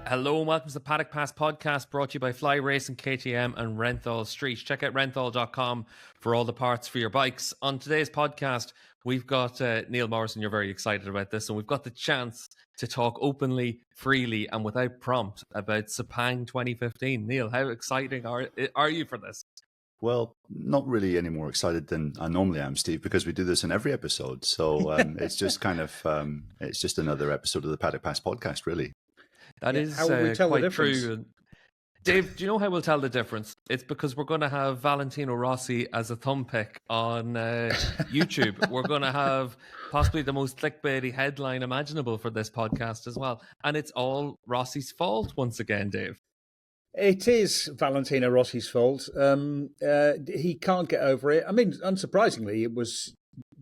Hello and welcome to the Paddock Pass podcast, brought to you by Fly Racing, KTM and Renthal Street. Check out renthal.com for all the parts for your bikes. On today's podcast, we've got Neil Morrison. You're very excited about this, and we've got the chance to talk openly, freely and without prompt about Sepang 2015. Neil, how exciting are you for this? Well, not really any more excited than I normally am, Steve, because we do this in every episode. So it's just kind of, it's just another episode of the Paddock Pass podcast, really. That is quite true. Dave, do you know how we'll tell the difference? It's because we're going to have Valentino Rossi as a thumb pick on YouTube. We're going to have possibly the most clickbaity headline imaginable for this podcast as well. And it's all Rossi's fault once again, Dave. It is Valentino Rossi's fault. He can't get over it. I mean, unsurprisingly, it was,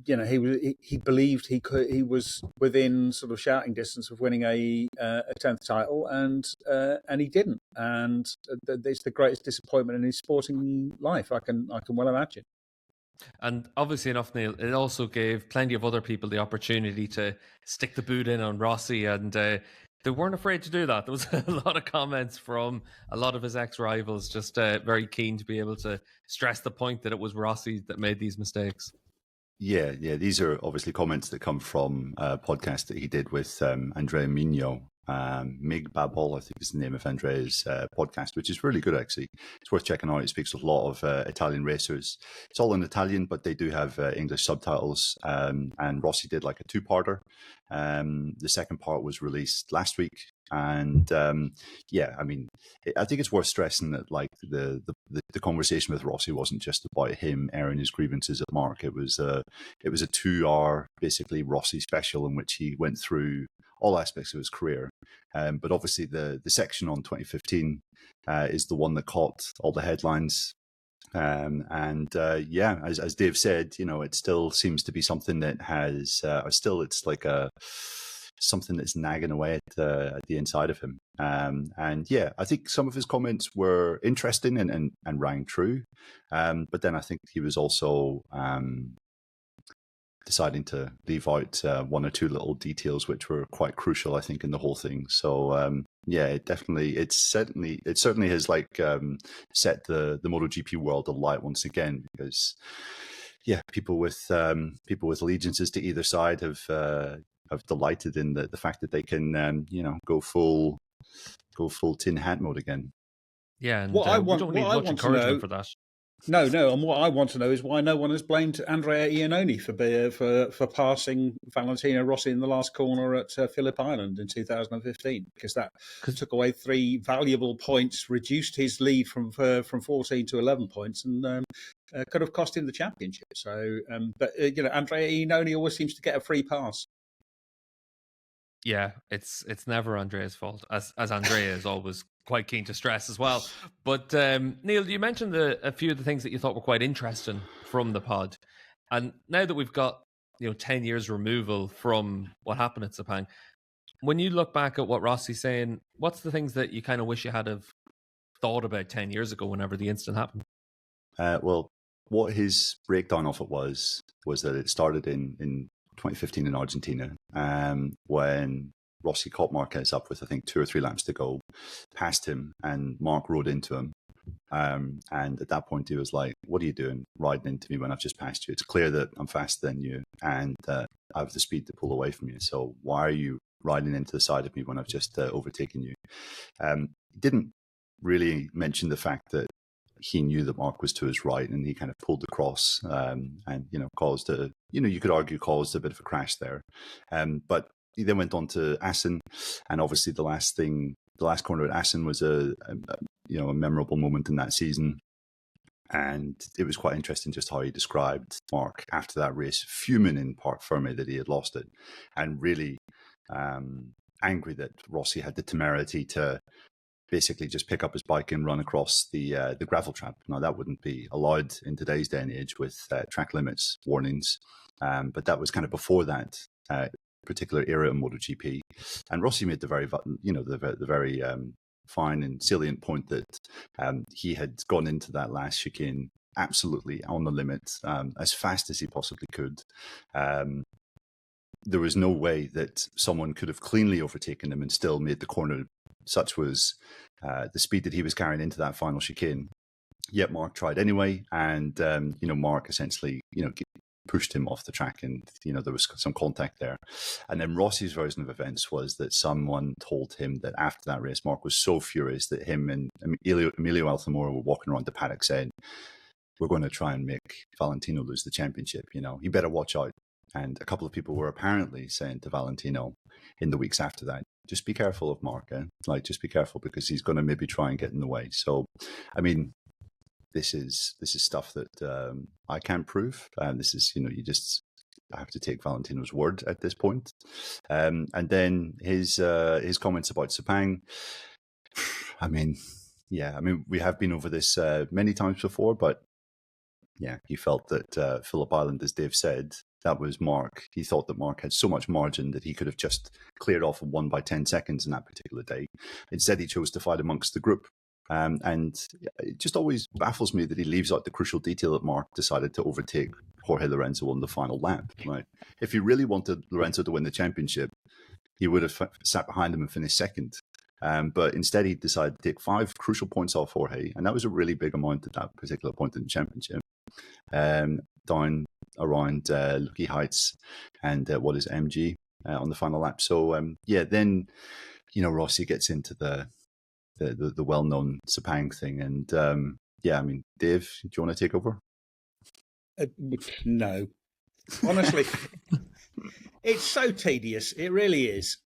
you know, he believed he was within sort of shouting distance of winning a 10th title, and he didn't. And it's the greatest disappointment in his sporting life I can well imagine. And obviously enough, Neil, it also gave plenty of other people the opportunity to stick the boot in on Rossi, and they weren't afraid to do that. There was a lot of comments from a lot of his ex-rivals, just very keen to be able to stress the point that it was Rossi that made these mistakes. Yeah. These are obviously comments that come from a podcast that he did with Andrea Migno. Mig Babol, I think is the name of Andrea's podcast, which is really good, actually. It's worth checking out. It speaks to a lot of Italian racers. It's all in Italian, but they do have English subtitles. And Rossi did like a two-parter. The second part was released last week. And I mean, I think it's worth stressing that like the conversation with Rossi wasn't just about him airing his grievances at Marc. It was a 2-hour basically Rossi special in which he went through all aspects of his career. But obviously the section on 2015 is the one that caught all the headlines. As Dave said, you know, it still seems to be something that has, it's like something that's nagging away at the inside of him. I think some of his comments were interesting and rang true. But then I think he was also deciding to leave out one or two little details which were quite crucial, I think, in the whole thing. So it certainly has like set the MotoGP world alight once again, because people with allegiances to either side have delighted in the fact that they can go full tin hat mode again. Yeah, and we don't need much encouragement for that. No, and what I want to know is why no one has blamed Andrea Iannone for passing Valentino Rossi in the last corner at Phillip Island in 2015, because that took away 3 valuable points, reduced his lead from 14 to 11 points, and could have cost him the championship. So, Andrea Iannone always seems to get a free pass. Yeah, it's never Andrea's fault, as Andrea is always quite keen to stress as well. But Neil, you mentioned a few of the things that you thought were quite interesting from the pod, and now that we've got 10 years removal from what happened at Sepang, when you look back at what Rossi's saying, what's the things that you kind of wish you had have thought about 10 years ago whenever the incident happened? Well, what his breakdown of it was that it started in 2015 in Argentina, when Rossi caught Marquez up with, I think, 2 or 3 laps to go, passed him, and Marc rode into him. And at that point, he was like, "What are you doing riding into me when I've just passed you? It's clear that I'm faster than you, and I have the speed to pull away from you. So why are you riding into the side of me when I've just overtaken you?" He didn't really mention the fact that he knew that Marc was to his right, and he kind of pulled across, and caused you could argue caused a bit of a crash there. But he then went on to Assen, and obviously the last corner at Assen was a memorable moment in that season. And it was quite interesting just how he described Marc after that race, fuming in Parc Ferme that he had lost it, and really angry that Rossi had the temerity to basically just pick up his bike and run across the gravel trap. Now, that wouldn't be allowed in today's day and age with track limits warnings, but that was kind of before that particular era of MotoGP. And Rossi made the very fine and salient point that he had gone into that last chicane absolutely on the limit, as fast as he possibly could. There was no way that someone could have cleanly overtaken him and still made the corner such was the speed that he was carrying into that final chicane. Yet Marc tried anyway, and Marc essentially pushed him off the track, and there was some contact there. And then Rossi's version of events was that someone told him that after that race, Marc was so furious that him and Emilio Altamora were walking around the paddock saying, "We're going to try and make Valentino lose the championship. He better watch out." And a couple of people were apparently saying to Valentino in the weeks after that, "Just be careful of Marc, just be careful, because he's going to maybe try and get in the way." So, I mean, this is stuff that I can't prove. This is, you just have to take Valentino's word at this point. And then his comments about Sepang. I mean, we have been over this many times before, but yeah, he felt that Phillip Island, as Dave said, that was Marc. He thought that Marc had so much margin that he could have just cleared off and won by 10 seconds in that particular day. Instead, he chose to fight amongst the group. And it just always baffles me that he leaves out the crucial detail that Marc decided to overtake Jorge Lorenzo on the final lap. Right? If he really wanted Lorenzo to win the championship, he would have sat behind him and finished second. But instead, he decided to take 5 crucial points off Jorge, and that was a really big amount at that particular point in the championship. Down around Lucky Heights and what is MG on the final lap. So then Rossi gets into the well-known Sepang thing, and Dave, do you want to take over? No, honestly, it's so tedious. It really is.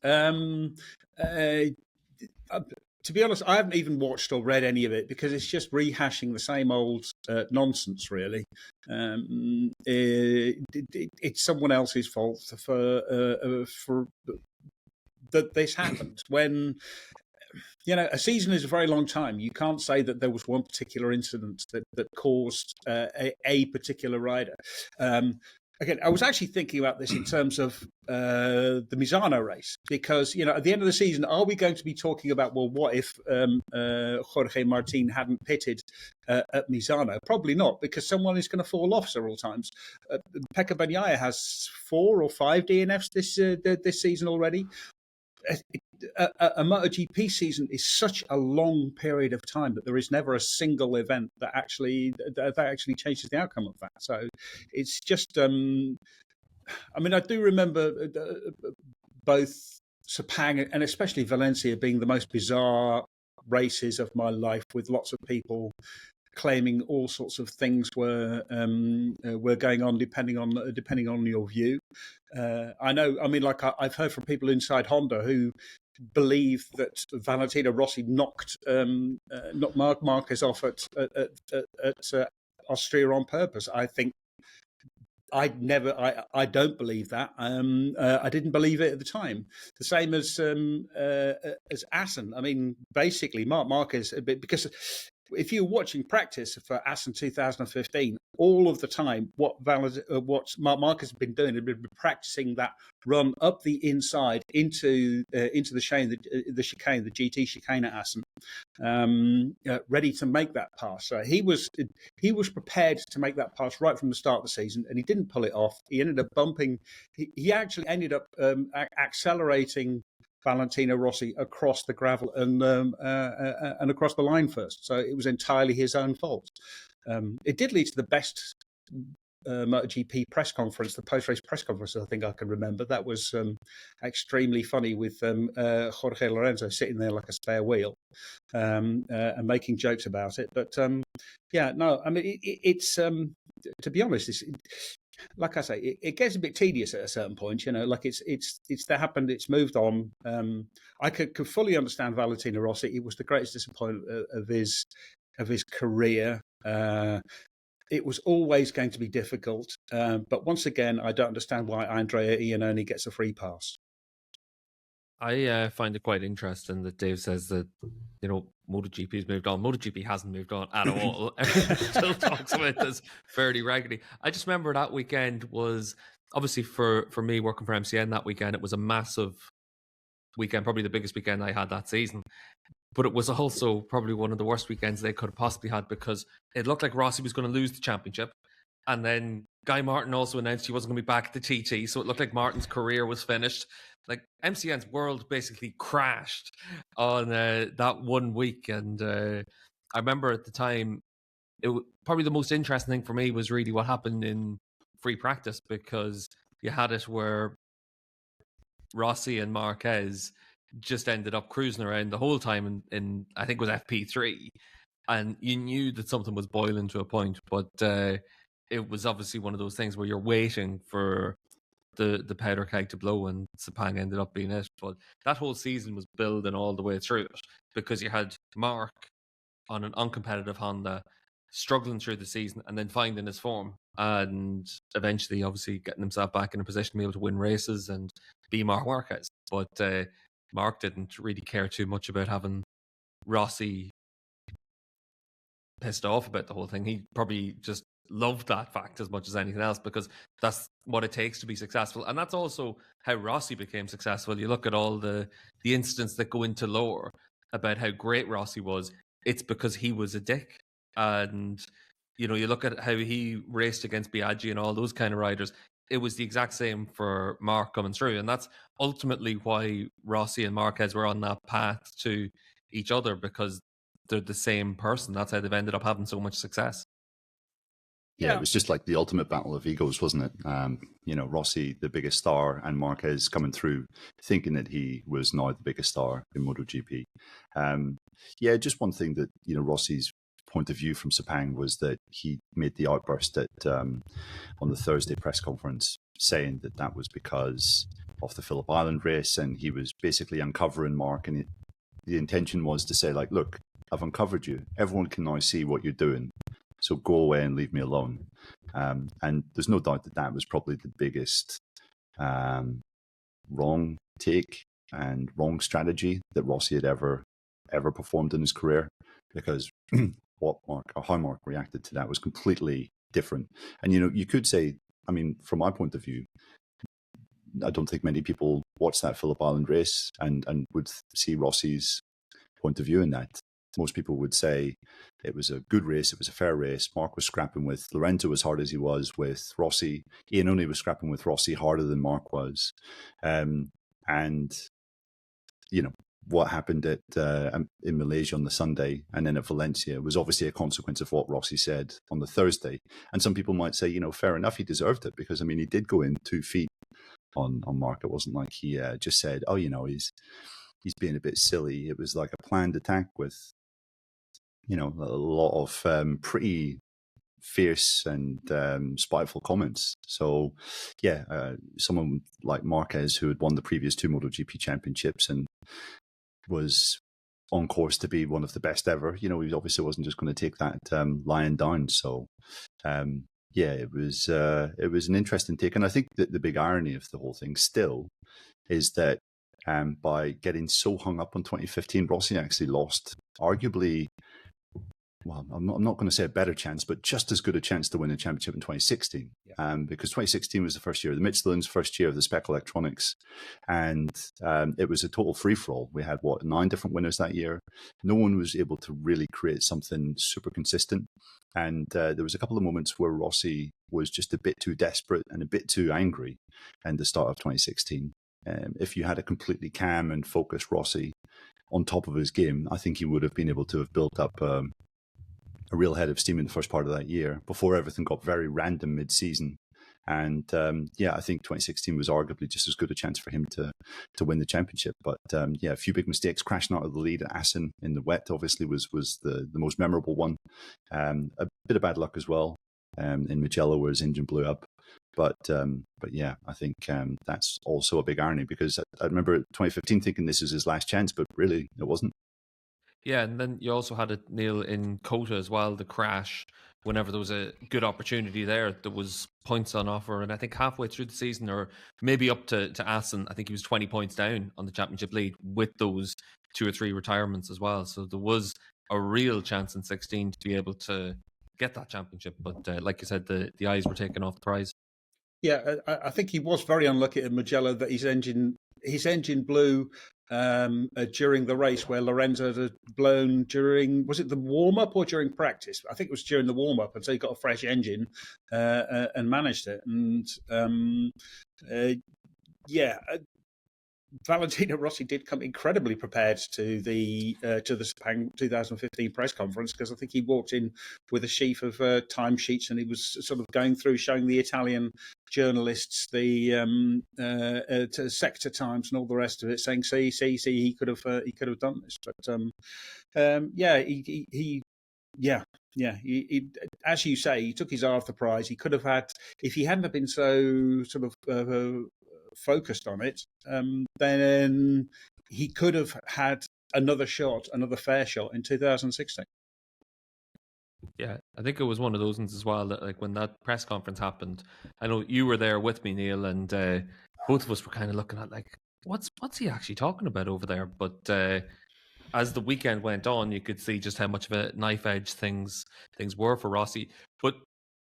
To be honest, I haven't even watched or read any of it because it's just rehashing the same old nonsense, really. It's someone else's fault for that this happened when. A season is a very long time. You can't say that there was one particular incident that caused a particular rider. Again, I was actually thinking about this in terms of the Misano race, because, at the end of the season, are we going to be talking about, well, what if Jorge Martin hadn't pitted at Misano? Probably not, because someone is going to fall off several times. Pecco Bagnaia has 4 or 5 DNFs this season already. A MotoGP season is such a long period of time that there is never a single event that actually changes the outcome of that. So it's just, I do remember both Sepang and especially Valencia being the most bizarre races of my life, with lots of people claiming all sorts of things were going on depending on your view. I've heard from people inside Honda who believe that Valentino Rossi knocked Marc Marquez off at Austria on purpose. I think I don't believe that. I didn't believe it at the time. The same as Assen. I mean, basically, Marc Marquez, because if you're watching practice for Assen 2015, all of the time, what Marc Marquez has been doing, has been practicing that run up the inside into the chicane, the GT chicane at Assen, ready to make that pass. So he was prepared to make that pass right from the start of the season, and he didn't pull it off. He ended up bumping. He actually ended up accelerating Valentino Rossi across the gravel and across the line first. So it was entirely his own fault. It did lead to the best MotoGP press conference, the post-race press conference I think I can remember. That was extremely funny, with Jorge Lorenzo sitting there like a spare wheel and making jokes about it. But it's to be honest, like I say, it gets a bit tedious at a certain point. It's that happened. It's moved on. I could fully understand Valentino Rossi. It was the greatest disappointment of his career. It was always going to be difficult. But once again, I don't understand why Andrea Iannone gets a free pass. I find it quite interesting that Dave says that, MotoGP's moved on. MotoGP hasn't moved on at all. Everyone still talks about this fairly regularly. I just remember that weekend was, obviously for me working for MCN that weekend, it was a massive weekend, probably the biggest weekend I had that season. But it was also probably one of the worst weekends they could have possibly had, because it looked like Rossi was going to lose the championship. And then Guy Martin also announced he wasn't going to be back at the TT. So it looked like Martin's career was finished. like MCN's world basically crashed on that 1 week. And I remember at the time, probably the most interesting thing for me was really what happened in free practice, because you had it where Rossi and Marquez just ended up cruising around the whole time in I think it was FP3, and you knew that something was boiling to a point, but it was obviously one of those things where you're waiting for the powder keg to blow, and Sepang ended up being it. But that whole season was building all the way through it, because you had Mark on an uncompetitive Honda struggling through the season and then finding his form, and eventually obviously getting himself back in a position to be able to win races and be Marc Marquez. But Mark didn't really care too much about having Rossi pissed off about the whole thing. He probably just loved that fact as much as anything else, because that's what it takes to be successful. And that's also how Rossi became successful. You look at all the incidents that go into lore about how great Rossi was. It's because he was a dick. And you look at how he raced against Biaggi and all those kind of riders. It was the exact same for Mark coming through, and that's ultimately why Rossi and Marquez were on that path to each other, because they're the same person. That's how they've ended up having so much success. Yeah, it was just like the ultimate battle of egos, wasn't it? Rossi, the biggest star, and Marquez coming through thinking that he was now the biggest star in MotoGP. Just one thing that, Rossi's point of view from Sepang was that he made the outburst on the Thursday press conference, saying that was because of the Phillip Island race, and he was basically uncovering Mark, and the intention was to say, like, look, I've uncovered you. Everyone can now see what you're doing. So go away and leave me alone. And there's no doubt that was probably the biggest wrong take and wrong strategy that Rossi had ever performed in his career, because how Mark reacted to that was completely different. And, you could say, I mean, from my point of view, I don't think many people watched that Phillip Island race and would see Rossi's point of view in that. Most people would say it was a good race, it was a fair race. Mark was scrapping with Lorenzo as hard as he was with Rossi. Iannone was scrapping with Rossi harder than Mark was. What happened in Malaysia on the Sunday and then at Valencia was obviously a consequence of what Rossi said on the Thursday. And some people might say, fair enough, he deserved it, because, I mean, he did go in 2 feet on Mark. It wasn't like he just said, he's being a bit silly. It was like a planned attack with, a lot of pretty fierce and spiteful comments. So, someone like Marquez, who had won the previous 2 MotoGP championships and was on course to be one of the best ever, he obviously wasn't just going to take that lying down. So, it was an interesting take. And I think that the big irony of the whole thing still is that by getting so hung up on 2015, Rossi actually lost arguably, well, I'm not going to say a better chance, but just as good a chance to win a championship in 2016. Because 2016 was the first year of the Michelin's, first year of the Spec Electronics, and it was a total free-for-all. We had, 9 different winners that year. No one was able to really create something super consistent. And there was a couple of moments where Rossi was just a bit too desperate and a bit too angry at the start of 2016. If you had a completely calm and focused Rossi on top of his game, I think he would have been able to have built up a real head of steam in the first part of that year before everything got very random mid-season. And I think 2016 was arguably just as good a chance for him to win the championship. But a few big mistakes, crashing out of the lead at Assen in the wet obviously was the most memorable one. A bit of bad luck as well in Mugello, where his engine blew up. But I think that's also a big irony, because I remember 2015 thinking this was his last chance, but really it wasn't. Yeah, and then you also had it, Neil, in Kota as well, the crash. Whenever there was a good opportunity there was points on offer. And I think halfway through the season, or maybe up to Assen, I think he was 20 points down on the championship lead with those 2 or 3 retirements as well. So there was a real chance in 16 to be able to get that championship. But like you said, the eyes were taken off the prize. Yeah, I think he was very unlucky at Mugello that his engine blew during the race, where Lorenzo had blown during, was it the warm-up or during practice? I think it was during the warm-up, and so he got a fresh engine and managed it. And Valentino Rossi did come incredibly prepared to the Sepang 2015 press conference, because I think he walked in with a sheaf of timesheets, and he was sort of going through, showing the Italian journalists the sector times and all the rest of it, saying, "See, he could have done this." But he, as you say, he took his eye off the prize. He could have had, if he hadn't have been so sort of focused on it, then he could have had another fair shot in 2016. Yeah, I think it was one of those ones as well that, like, when that press conference happened, I know you were there with me, Neil, and both of us were kind of looking at, like, what's he actually talking about over there? But as the weekend went on, you could see just how much of a knife edge things were for Rossi. But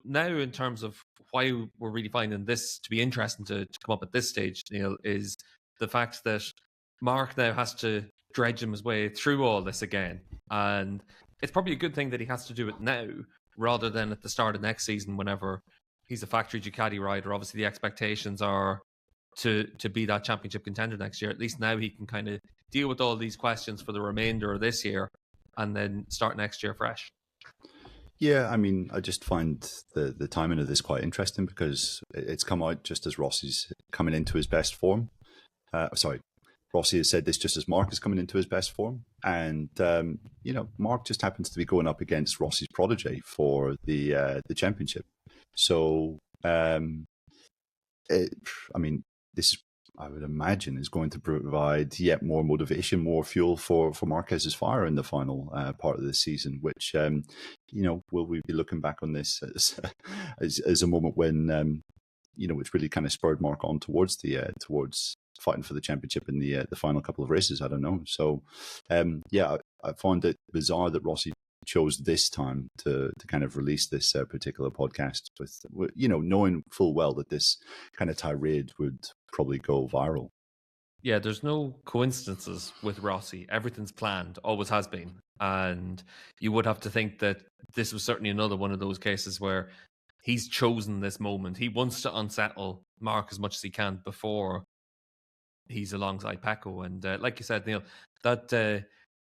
now, in terms of why we're really finding this to be interesting to come up at this stage, Neil, is the fact that Marc now has to dredge his way through all this again. And it's probably a good thing that he has to do it now rather than at the start of next season, whenever he's a factory Ducati rider. Obviously, the expectations are to be that championship contender next year. At least now he can kind of deal with all these questions for the remainder of this year and then start next year fresh. Yeah, I mean, I just find the timing of this quite interesting, because it's come out just as Rossi's coming into his best form. Rossi has said this just as Marc is coming into his best form. And, Marc just happens to be going up against Rossi's prodigy for the championship. So, this, I would imagine, is going to provide yet more motivation, more fuel for Marquez's fire in the final part of the season, which, will we be looking back on this as a moment when, which really kind of spurred Marc on towards fighting for the championship in the final couple of races? I don't know. So, I find it bizarre that Rossi chose this time to kind of release this particular podcast with, knowing full well that this kind of tirade would probably go viral. Yeah, there's no coincidences with Rossi. Everything's planned, always has been. And you would have to think that this was certainly another one of those cases where he's chosen this moment. He wants to unsettle Marc as much as he can before he's alongside Pecco. And like you said, Neil, that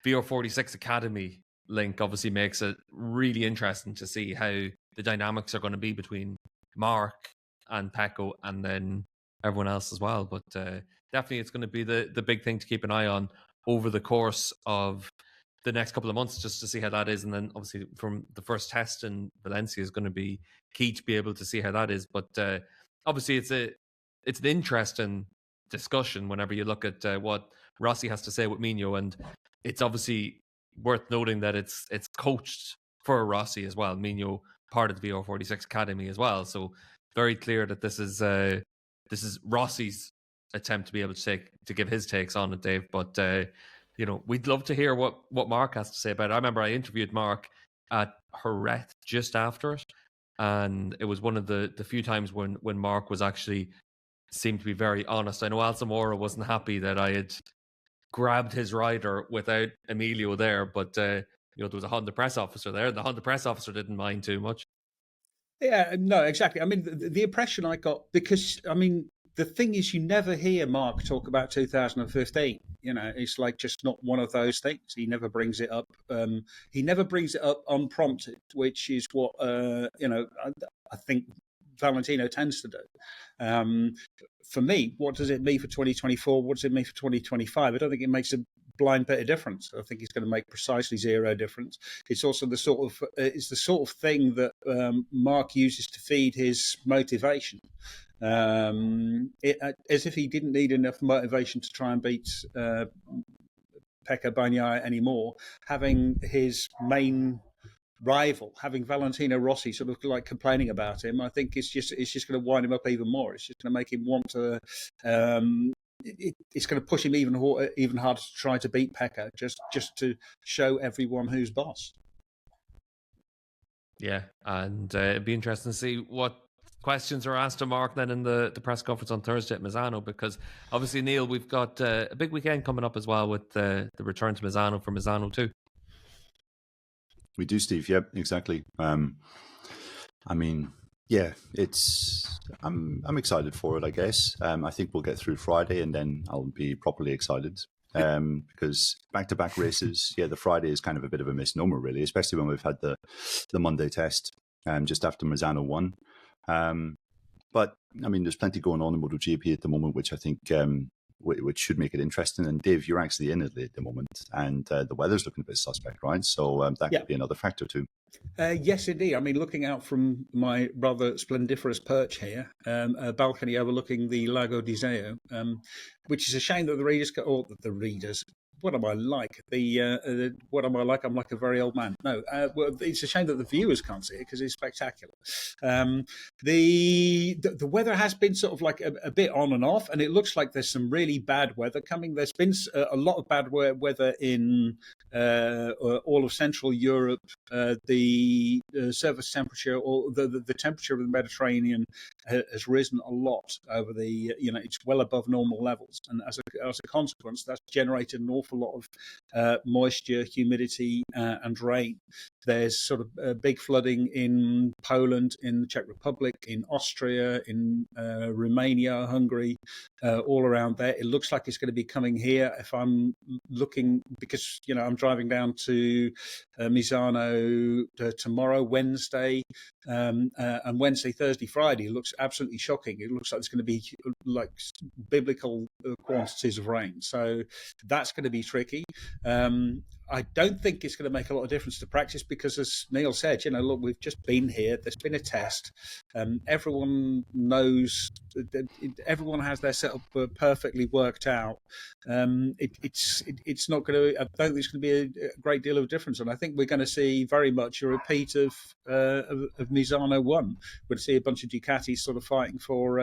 VR46 Academy link obviously makes it really interesting to see how the dynamics are going to be between Marc and Pecco, and then everyone else as well. But definitely it's going to be the big thing to keep an eye on over the course of the next couple of months, just to see how that is. And then obviously from the first test in Valencia is going to be key to be able to see how that is. But obviously it's an interesting discussion whenever you look at what Rossi has to say with Mino, and it's obviously worth noting that it's coached for Rossi as well. Mino part of the VR46 Academy as well, so very clear that this is Rossi's attempt to be able to give his takes on it, Dave. But we'd love to hear what Marc has to say about it. I remember I interviewed Marc at Jerez just after it, and it was one of the few times when Marc was actually seemed to be very honest. I know Alzamora wasn't happy that I had grabbed his rider without Emilio there, but there was a Honda press officer there. The Honda press officer didn't mind too much. Yeah, no, exactly. I mean, the impression I got, because, I mean, the thing is, you never hear Marc talk about 2015. It's like just not one of those things. He never brings it up. He never brings it up unprompted, which is what, I think Valentino tends to do. For me, what does it mean for 2024? What does it mean for 2025? I don't think it makes a blind bit of difference. I think it's going to make precisely zero difference. It's also the sort of thing that Marc uses to feed his motivation. As if he didn't need enough motivation to try and beat Pecco Bagnaia anymore, having his main rival, having Valentino Rossi sort of like complaining about him, I think it's just going to wind him up even more. It's just going to make him want to. It's going to push him even harder to try to beat Pecco, just to show everyone who's boss. Yeah, and it'd be interesting to see what questions are asked to Marc then in the press conference on Thursday at Misano, because obviously, Neil, we've got a big weekend coming up as well with the return to Misano for Misano 2. We do, Steve. Yep, exactly. Yeah, I'm excited for it, I guess. I think we'll get through Friday and then I'll be properly excited. Because back-to-back races, the Friday is kind of a bit of a misnomer, really, especially when we've had the Monday test just after Misano won. But I mean, there's plenty going on in MotoGP at the moment, which I think which should make it interesting. And Dave, you're actually in Italy at the moment, and the weather's looking a bit suspect, right? So that could be another factor too. Yes, indeed. I mean, looking out from my rather splendiferous perch here, a balcony overlooking the Lago di Seo, which is a shame that the readers. What am I like? What am I like? I'm like a very old man. No, well, it's a shame that the viewers can't see it because it's spectacular. The weather has been sort of like a bit on and off, and it looks like there's some really bad weather coming. There's been a lot of bad weather in all of Central Europe. The surface temperature or the temperature of the Mediterranean has risen a lot over it's well above normal levels, and as a consequence, that's generated an awful lot of moisture, humidity, and rain. There's sort of big flooding in Poland, in the Czech Republic, in Austria, in Romania, Hungary, all around there. It looks like it's going to be coming here. If I'm looking, because I'm driving down to Misano tomorrow, Wednesday, and Wednesday, Thursday, Friday. It looks absolutely shocking. It looks like it's going to be like biblical quantities of rain. So that's going to be tricky. I don't think it's going to make a lot of difference to practice because, as Neil said, look, we've just been here. There's been a test. Everyone knows. Everyone has their setup perfectly worked out. It's not going to. I don't think it's going to be a great deal of difference, and I think we're going to see very much a repeat of Misano 1. We're going to see a bunch of Ducatis sort of fighting for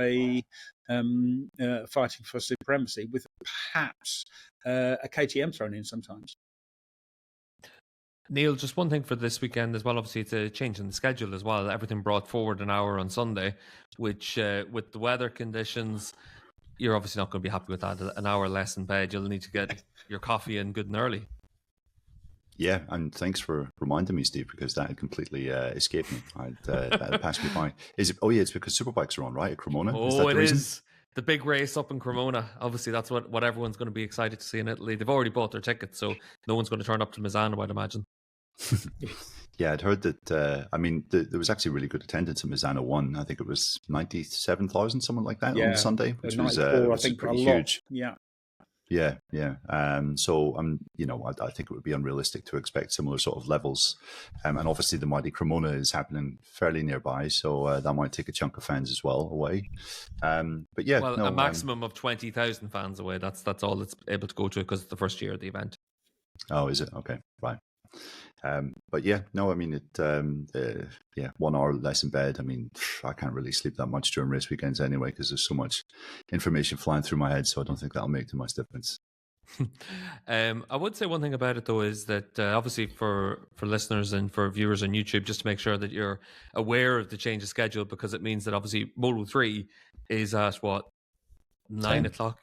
supremacy, with perhaps a KTM thrown in sometimes. Neil, just one thing for this weekend as well. Obviously, it's a change in the schedule as well. Everything brought forward an hour on Sunday, which with the weather conditions, you're obviously not going to be happy with that. An hour less in bed. You'll need to get your coffee in good and early. Yeah, and thanks for reminding me, Steve, because that had completely escaped me. That passed me by. Is it? Oh yeah, it's because Superbikes are on, right, at Cremona. Oh, is that the reason? Is the big race up in Cremona. Obviously, that's what everyone's going to be excited to see in Italy. They've already bought their tickets, so no one's going to turn up to Misano, I'd imagine. Yeah, I'd heard that. There was actually really good attendance at Misano 1. I think it was 97,000, something like that, on Sunday, which was pretty huge. Yeah. Yeah. So I think it would be unrealistic to expect similar sort of levels, and obviously the mighty Cremona is happening fairly nearby, so that might take a chunk of fans as well away. But yeah, a maximum of 20,000 fans away. That's all it's able to go to because it's the first year of the event. Oh, is it? Okay, right. But yeah, no, I mean, 1 hour less in bed. I mean, I can't really sleep that much during race weekends anyway, because there's so much information flying through my head. So I don't think that'll make too much difference. I would say one thing about it though is that obviously for listeners and for viewers on YouTube, just to make sure that you're aware of the change of schedule, because it means that obviously Moto 3 is at 9 o'clock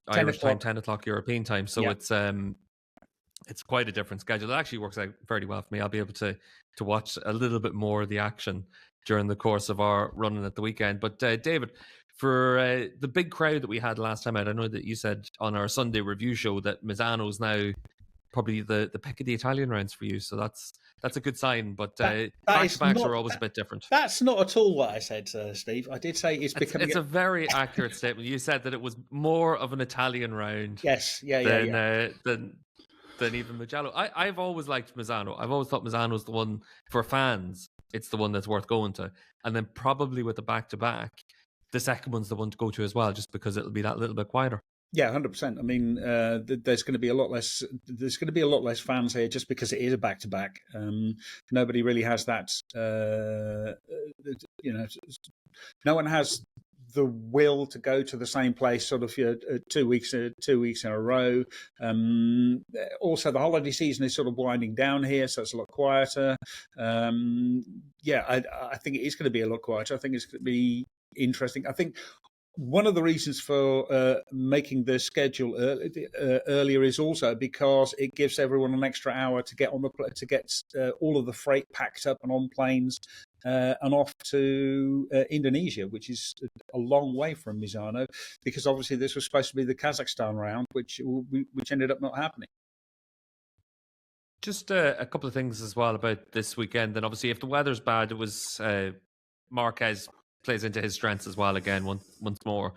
Irish time, 10 o'clock European time. So it's quite a different schedule. It actually works out very well for me. I'll be able to watch a little bit more of the action during the course of our running at the weekend. But David, for the big crowd that we had last time out, I know that you said on our Sunday review show that Misano's now probably the pick of the Italian rounds for you. So that's a good sign. But back-to-backs are always a bit different. That's not at all what I said, Steve. I did say it's becoming... It's a very accurate statement. You said that it was more of an Italian round. Yes, than even Mugello. I've always liked Misano. I've always thought Misano's the one for fans. It's the one that's worth going to. And then probably with the back-to-back, the second one's the one to go to as well, just because it'll be that little bit quieter. Yeah, 100%. I mean, there's going to be a lot less. There's going to be a lot less fans here just because it is a back-to-back. Nobody really has that. No one has the will to go to the same place sort of 2 weeks in a row. Also, the holiday season is sort of winding down here, so it's a lot quieter. I think it is going to be a lot quieter. I think it's going to be interesting. I think one of the reasons for making the schedule earlier is also because it gives everyone an extra hour to get on to get all of the freight packed up and on planes and off to Indonesia, which is a long way from Misano, because obviously this was supposed to be the Kazakhstan round, which ended up not happening. Just a couple of things as well about this weekend. And obviously, if the weather's bad, it was Marquez plays into his strengths as well again once more.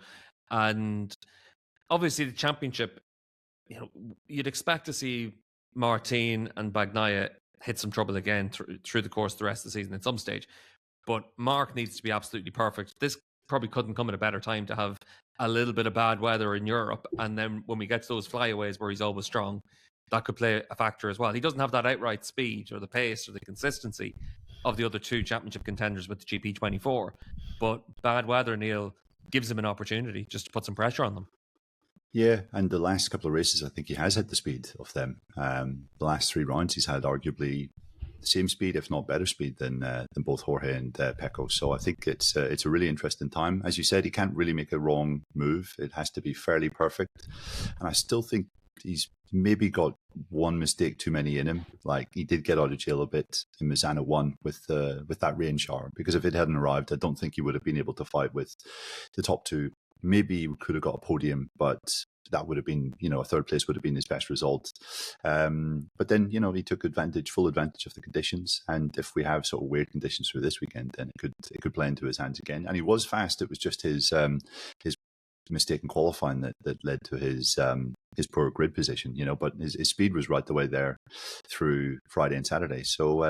And obviously, the championship, you'd expect to see Martin and Bagnaia hit some trouble again through the course of the rest of the season at some stage. But Mark needs to be absolutely perfect. This probably couldn't come at a better time to have a little bit of bad weather in Europe. And then when we get to those flyaways where he's always strong, that could play a factor as well. He doesn't have that outright speed or the pace or the consistency of the other two championship contenders with the GP24. But bad weather, Neil, gives him an opportunity just to put some pressure on them. Yeah, and the last couple of races, I think he has had the speed of them. The last 3 rounds, he's had arguably the same speed, if not better speed, than both Jorge and Pecco. So I think it's a really interesting time. As you said, he can't really make a wrong move. It has to be fairly perfect. And I still think he's maybe got one mistake too many in him. Like, he did get out of jail a bit in Misano 1 with that rain shower, because if it hadn't arrived, I don't think he would have been able to fight with the top 2. Maybe he could have got a podium, but that would have been, a 3rd place would have been his best result. But then, he took full advantage of the conditions. And if we have sort of weird conditions for this weekend, then it could play into his hands again. And he was fast. It was just his mistake in qualifying that led to his poor grid position, but his speed was right the way there through Friday and Saturday. So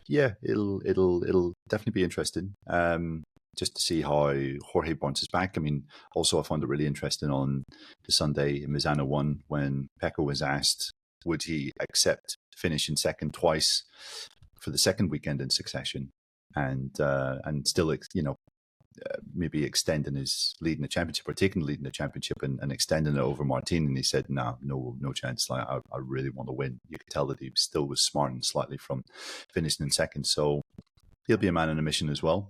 it'll definitely be interesting. Just to see how Jorge bounces back. I mean, also I found it really interesting on the Sunday in Misano 1 when Pecco was asked, would he accept finishing second twice for the second weekend in succession, and still, maybe extending his lead in the championship, or taking the lead in the championship and extending it over Martin. And he said, no chance. Like, I really want to win. You could tell that he still was smarting slightly from finishing in second. So he'll be a man on a mission as well.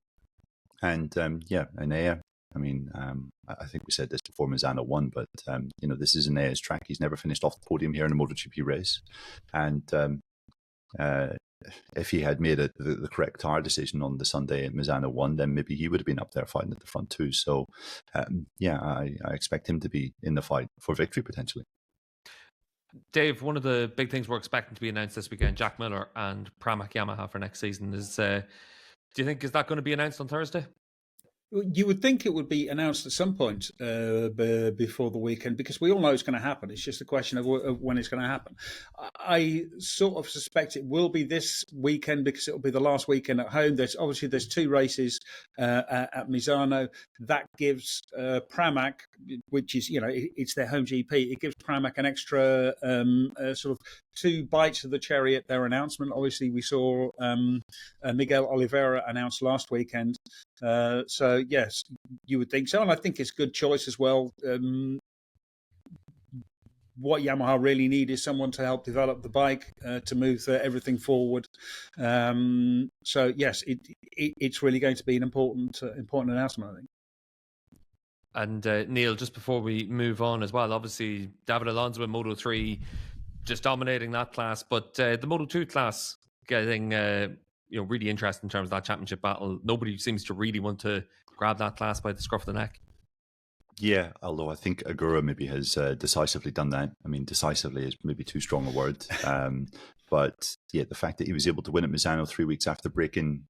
And Enea, I mean, I think we said this before Misano 1, but, this is Enea's track. He's never finished off the podium here in a MotoGP race. And if he had made the correct tire decision on the Sunday at Misano 1, then maybe he would have been up there fighting at the front too. So, I expect him to be in the fight for victory potentially. Dave, one of the big things we're expecting to be announced this weekend, Jack Miller and Pramac Yamaha for next season, is... do you think, is that going to be announced on Thursday? You would think it would be announced at some point before the weekend, because we all know it's going to happen. It's just a question of when it's going to happen. I sort of suspect it will be this weekend, because it will be the last weekend at home. There's 2 races at Misano. That gives Pramac, which is, it's their home GP, it gives Pramac an extra sort of 2 bites of the cherry at their announcement. Obviously, we saw Miguel Oliveira announced last weekend. So, yes, you would think so. And I think it's a good choice as well. What Yamaha really need is someone to help develop the bike, to move everything forward. So, yes, it's really going to be an important announcement, I think. And Neil, just before we move on as well, obviously, David Alonso in Moto3 just dominating that class. But the Moto2 class getting... really interesting in terms of that championship battle. Nobody seems to really want to grab that class by the scruff of the neck. Yeah, although I think Agura maybe has decisively done that. I mean, decisively is maybe too strong a word. But yeah, the fact that he was able to win at Misano 3 weeks after breaking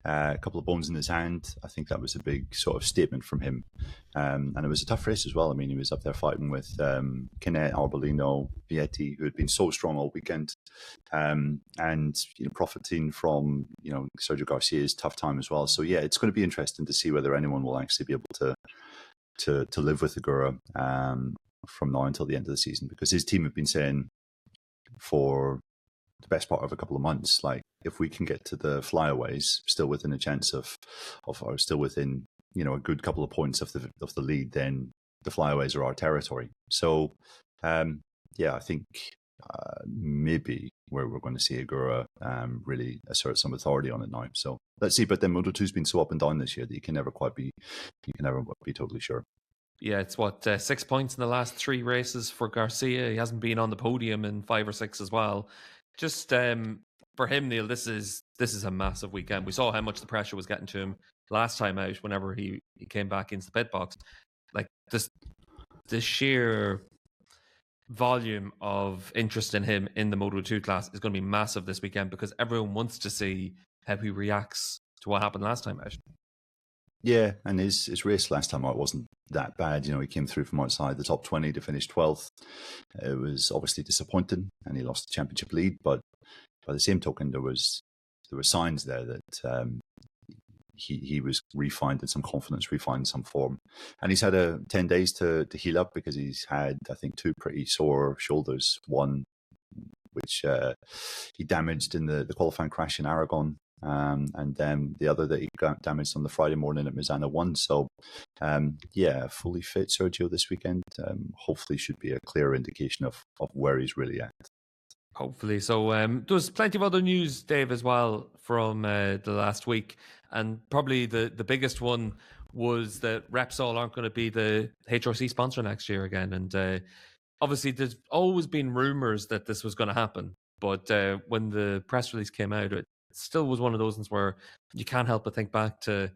a couple of bones in his hand, I think that was a big sort of statement from him. And it was a tough race as well. I mean, he was up there fighting with Canet, Arbolino, Vietti, who had been so strong all weekend. And profiting from Sergio Garcia's tough time as well. So yeah, it's going to be interesting to see whether anyone will actually be able to live with Agura from now until the end of the season, because his team have been saying for the best part of a couple of months, like, if we can get to the flyaways still within a chance of or still within a good couple of points of the lead, then the flyaways are our territory. So I think maybe where we're going to see Agura really assert some authority on it now. So let's see. But then Moto2's been so up and down this year that you can never be totally sure. Yeah, it's 6 points in the last 3 races for Garcia. He hasn't been on the podium in 5 or 6 as well. Just for him, Neil, this is a massive weekend. We saw how much the pressure was getting to him last time out whenever he came back into the pit box. Like the sheer volume of interest in him in the Moto2 class is going to be massive this weekend because everyone wants to see how he reacts to what happened last time out. Yeah, and his race last time out wasn't that bad. He came through from outside the top 20 to finish 12th. It was obviously disappointing, and he lost the championship lead. But by the same token, there were signs there that he was refined some confidence, refined some form, and he's had 10 days to heal up because he's had, I think, 2 pretty sore shoulders. One which he damaged in the qualifying crash in Aragon. And then the other that he got damaged on the Friday morning at Misano 1. So, fully fit Sergio this weekend. Hopefully should be a clear indication of where he's really at. Hopefully. So there's plenty of other news, Dave, as well from the last week. And probably the biggest one was that Repsol aren't going to be the HRC sponsor next year again. And obviously there's always been rumours that this was going to happen. But when the press release came out, it still was one of those ones where you can't help but think back to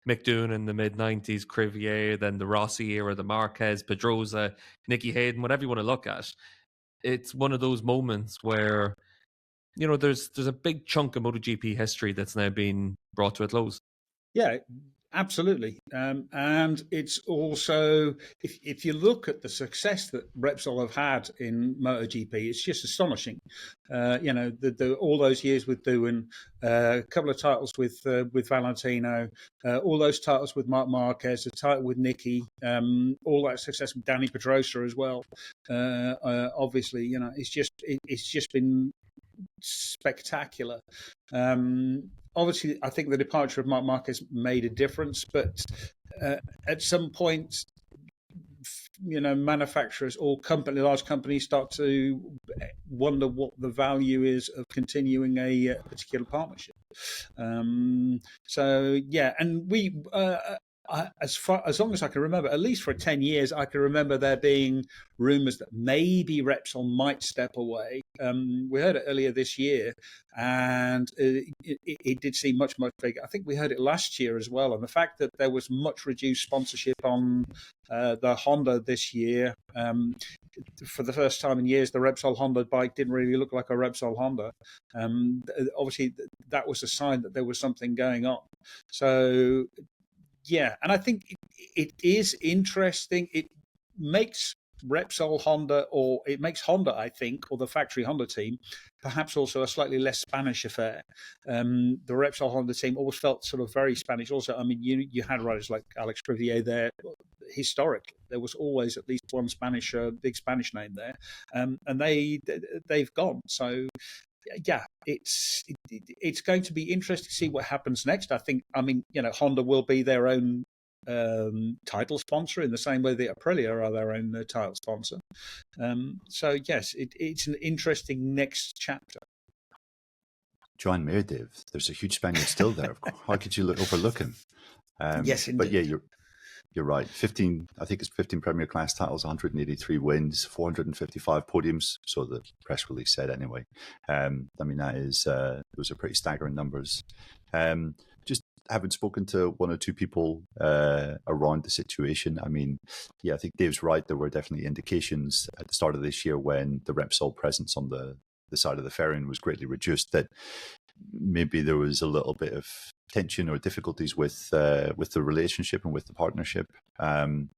Mick Doohan in the mid-90s, Crivier, then the Rossi era, the Marquez, Pedrosa, Nicky Hayden, whatever you want to look at. It's one of those moments where, there's a big chunk of MotoGP history that's now been brought to a close. Yeah, absolutely. And it's also, if you look at the success that Repsol have had in MotoGP, it's just astonishing. All those years with Doohan, a couple of titles with Valentino, all those titles with Marc Marquez, a title with Nicky, all that success with Danny Pedrosa as well. Obviously, it's just been spectacular. Obviously, I think the departure of Marc Marquez made a difference, but at some point, manufacturers or large companies start to wonder what the value is of continuing a particular partnership. And we. As long as I can remember, at least for 10 years, I can remember there being rumours that maybe Repsol might step away. We heard it earlier this year, and it did seem much, much bigger. I think we heard it last year as well. And the fact that there was much reduced sponsorship on the Honda this year, for the first time in years, the Repsol-Honda bike didn't really look like a Repsol-Honda. Obviously, that was a sign that there was something going on. So, yeah, and I think it is interesting. It makes Repsol-Honda, or it makes Honda, I think, or the factory Honda team, perhaps also a slightly less Spanish affair. The Repsol-Honda team always felt sort of very Spanish. Also, I mean, you had riders like Alex Crivier there. Historically, there was always at least one big Spanish name there, and they've gone. So, yeah, it's going to be interesting to see what happens next. I mean, Honda will be their own title sponsor in the same way that Aprilia are their own title sponsor. So yes, it's an interesting next chapter. Joan Mir, Dave, there's a huge Spaniard still there. How could you overlook him? Yes, indeed. But yeah, you're right. 15, I think it's 15 Premier Class titles, 183 wins, 455 podiums. So the press release said anyway. I mean, those are pretty staggering numbers. Just having spoken to one or two people around the situation, I mean, yeah, I think Dave's right. There were definitely indications at the start of this year when the Repsol presence on the side of the fairing was greatly reduced that maybe there was a little bit of tension or difficulties with the relationship and with the partnership. And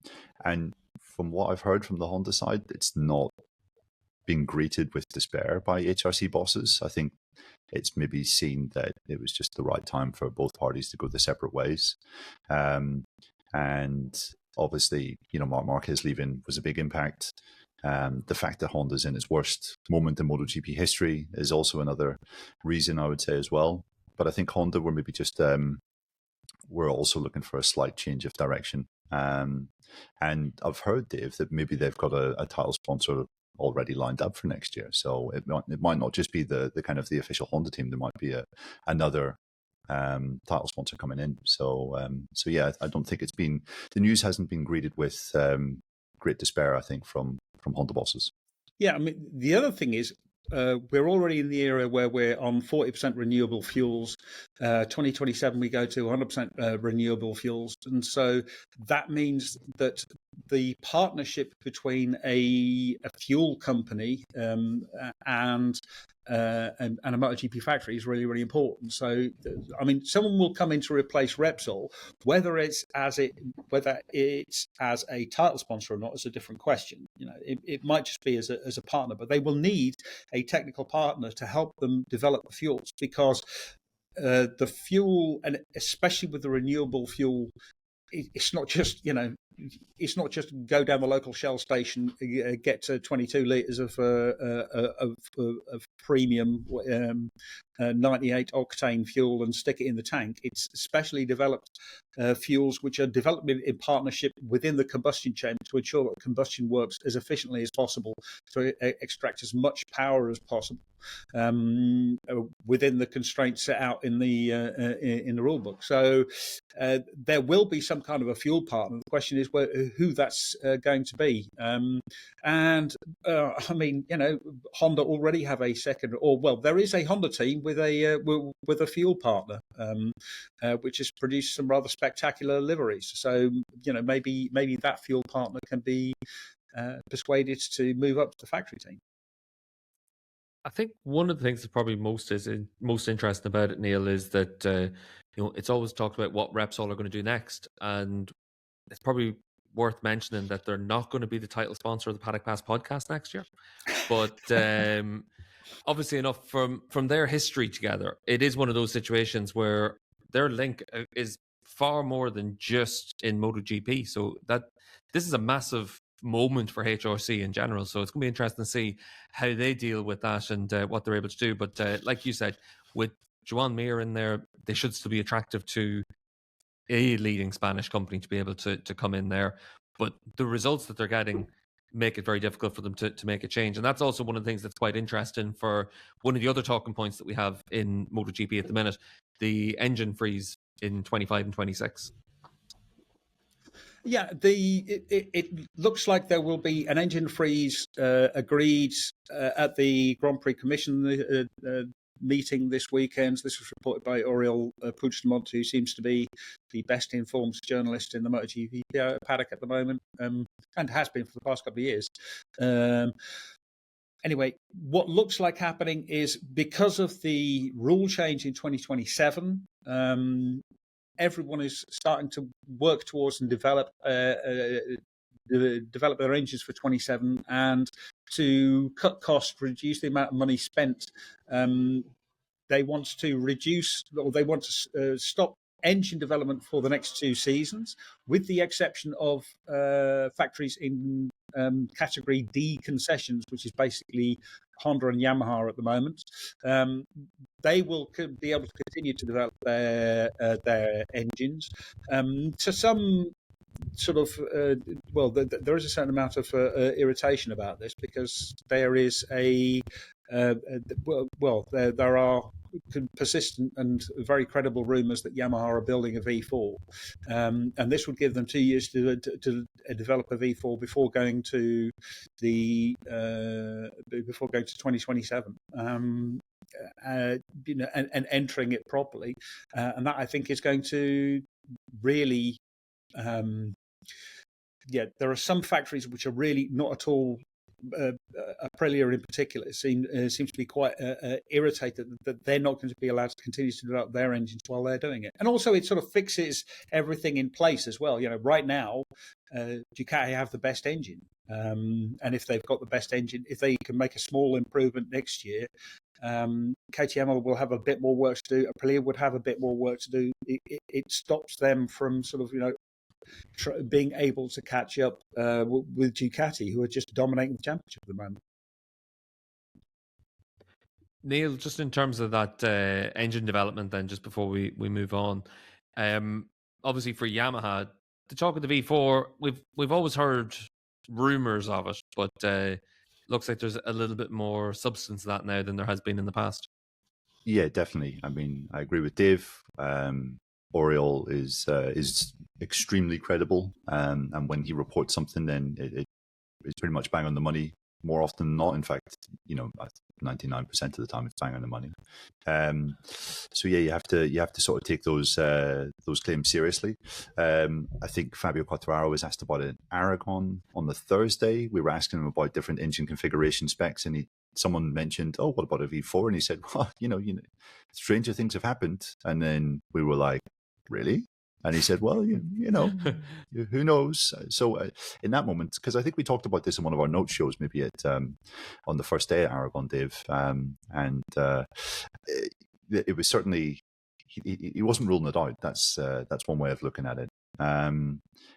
from what I've heard from the Honda side, it's not being greeted with despair by HRC bosses. I think it's maybe seen that it was just the right time for both parties to go their separate ways. And obviously, Marc Marquez leaving was a big impact. The fact that Honda's in its worst moment in MotoGP history is also another reason, I would say, as well. But I think Honda were maybe just we're also looking for a slight change of direction. And I've heard, Dave, that maybe they've got a title sponsor already lined up for next year. So it might not just be the kind of the official Honda team. There might be another title sponsor coming in. So yeah, I don't think the news hasn't been greeted with great despair, I think, from Honda bosses. Yeah, I mean, the other thing is we're already in the era where we're on 40% renewable fuels. 2027, we go to 100% renewable fuels. And so that means that the partnership between a fuel company and a MotoGP factory is really, really important. So, I mean, someone will come in to replace Repsol, whether it's as a title sponsor or not is a different question. You know, it might just be as a partner, but they will need a technical partner to help them develop the fuels, because the fuel, and especially with the renewable fuel, it's not just, it's not just go down the local Shell station, get to 22 litres of premium 98 octane fuel and stick it in the tank. It's specially developed fuels which are developed in partnership within the combustion chamber to ensure that combustion works as efficiently as possible, to extract as much power as possible within the constraints set out in the rule book. So there will be some kind of a fuel partner. The question is who that's going to be. I mean, Honda already have a second, there is a Honda team with a fuel partner, which has produced some rather spectacular liveries. So maybe that fuel partner can be persuaded to move up to the factory team. I think one of the things that's probably most interesting about it, Neil, is that it's always talked about what Repsol are going to do next, and it's probably worth mentioning that they're not going to be the title sponsor of the Paddock Pass podcast next year. But obviously enough, from their history together, it is one of those situations where their link is far more than just in MotoGP. So that this is a massive moment for HRC in general. So it's going to be interesting to see how they deal with that and what they're able to do. But like you said, with Joan Mir in there, they should still be attractive to a leading Spanish company to be able to come in there. But the results that they're getting make it very difficult for them to make a change. And that's also one of the things that's quite interesting for one of the other talking points that we have in MotoGP at the minute, the engine freeze in 25 and 26. Yeah, it looks like there will be an engine freeze agreed at the Grand Prix Commission meeting this weekend. This was reported by Oriol Puigdemont, who seems to be the best informed journalist in the MotoGP paddock at the moment, and has been for the past couple of years. Anyway, what looks like happening is, because of the rule change in 2027, everyone is starting to work towards and develop their engines for 27, and to cut costs, reduce the amount of money spent. They want to stop engine development for the next 2 seasons, with the exception of factories in category D concessions, which is basically Honda and Yamaha at the moment. They will be able to continue to develop their engines to some sort of there is a certain amount of irritation about this, because there is there are persistent and very credible rumours that Yamaha are building a V4, and this would give them 2 years to develop a V4 before going to 2027. And entering it properly, and that, I think, is going to really. There are some factories which are really not at all. Aprilia in particular seems to be quite irritated that they're not going to be allowed to continue to develop their engines while they're doing it. And also, it sort of fixes everything in place as well. Right now, Ducati have the best engine, and if they've got the best engine, if they can make a small improvement next year, KTM will have a bit more work to do. Aprilia would have a bit more work to do. It stops them from sort of being able to catch up with Ducati, who are just dominating the championship at the moment. Neil, just in terms of that engine development, then, just before we move on, obviously for Yamaha, the talk of the V4, we've always heard rumours of it, but looks like there's a little bit more substance to that now than there has been in the past. Yeah, definitely. I mean, I agree with Dave. Oriol is extremely credible, and when he reports something, then it's pretty much bang on the money. more often than not. In fact, 99% of the time it's bang on the money. So yeah, you have to sort of take those claims seriously. I think Fabio Quartararo was asked about it in Aragon on the Thursday. We were asking him about different engine configuration specs, and someone mentioned, "Oh, what about a V4?" And he said, "Well, stranger things have happened." And then we were like, "Really?" And he said, "Well, who knows?" So in that moment, because I think we talked about this in one of our note shows, maybe on the first day at Aragon, Dave, it was certainly he wasn't ruling it out. That's one way of looking at it.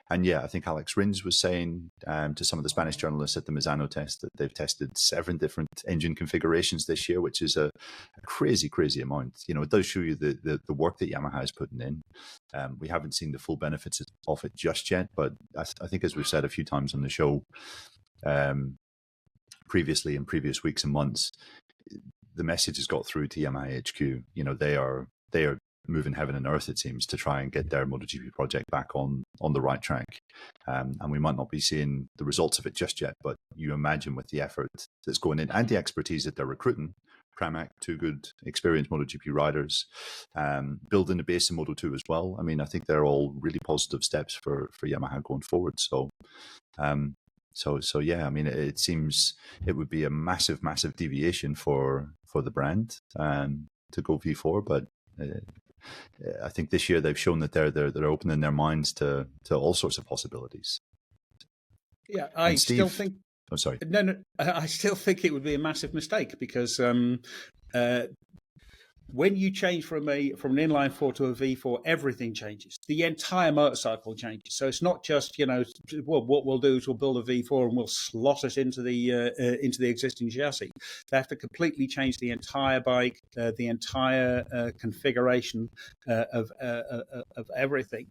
And yeah, I think Alex Rins was saying to some of the Spanish journalists at the Misano test that they've tested 7 different engine configurations this year, which is a crazy amount. It does show you the work that Yamaha is putting in. We haven't seen the full benefits of it just yet, but I think, as we've said a few times on the show previously in previous weeks and months, the message has got through to Yamaha HQ. They are moving heaven and earth, it seems, to try and get their MotoGP project back on the right track. And we might not be seeing the results of it just yet, but you imagine with the effort that's going in and the expertise that they're recruiting, Pramac, 2 good experienced MotoGP riders, building a base in Moto2 as well. I mean, I think they're all really positive steps for Yamaha going forward. So yeah, I mean, it seems it would be a massive deviation for the brand to go V4, but I think this year they've shown that they're opening their minds to all sorts of possibilities. Yeah, I still think. Oh, sorry. No, I still think it would be a massive mistake because when you change from an inline 4 to a V4, everything changes. The entire motorcycle changes. So it's not just what we'll do is we'll build a V4 and we'll slot it into the existing chassis. They have to completely change the entire bike, the entire configuration of everything.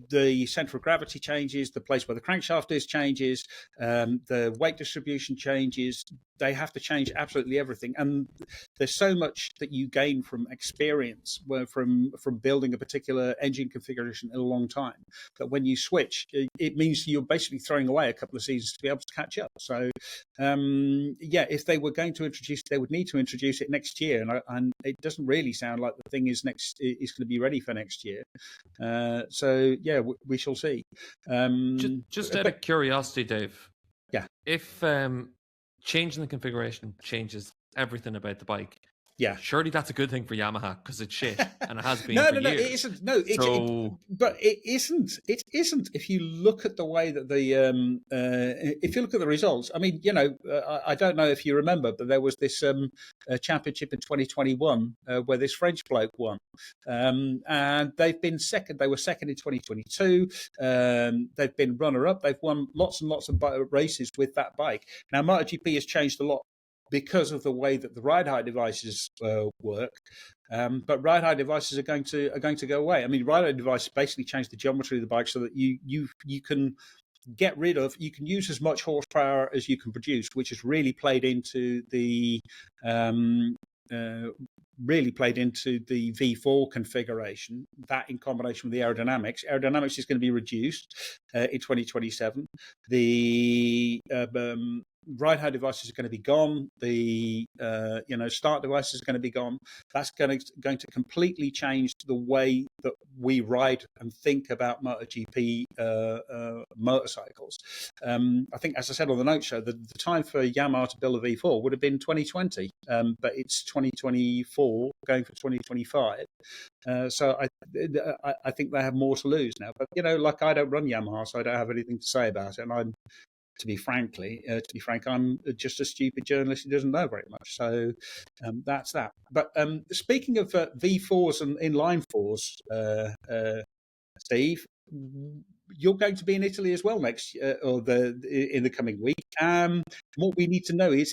The center of gravity changes, the place where the crankshaft is changes, the weight distribution changes. They have to change absolutely everything, and there's so much that you gain from experience, from building a particular engine configuration in a long time, that when you switch, it means you're basically throwing away a couple of seasons to be able to catch up. So, if they were going to introduce, they would need to introduce it next year, and it doesn't really sound like the thing is going to be ready for next year. So yeah, we shall see. Just out of curiosity, Dave. Yeah. If changing the configuration changes everything about the bike, yeah, surely that's a good thing for Yamaha because it's shit and it has been no, for years. It isn't. No, but it isn't. It isn't. If you look at the way that if you look at the results, I mean, I don't know if you remember, but there was this championship in 2021 where this French bloke won, and they've been second. They were second in 2022. They've been runner-up. They've won lots and lots of races with that bike. Now, MotoGP has changed a lot because of the way that the ride height devices work, but ride height devices are going to go away. I mean, ride height devices basically change the geometry of the bike so that you can get rid of, you can use as much horsepower as you can produce, which has really played into the V4 configuration. That in combination with the aerodynamics is going to be reduced in 2027. The ride height devices are going to be gone. The start devices are going to be gone. That's going to completely change the way that we ride and think about MotoGP motorcycles. I think, as I said on the note show, the time for Yamaha to build a V4 would have been 2020, but it's 2024 going for 2025. So I think they have more to lose now. But I don't run Yamaha, so I don't have anything to say about it. And to be frank, I'm just a stupid journalist who doesn't know very much. So that's that. But speaking of V4s and inline 4s, Steve, you're going to be in Italy as well next in the coming week. What we need to know is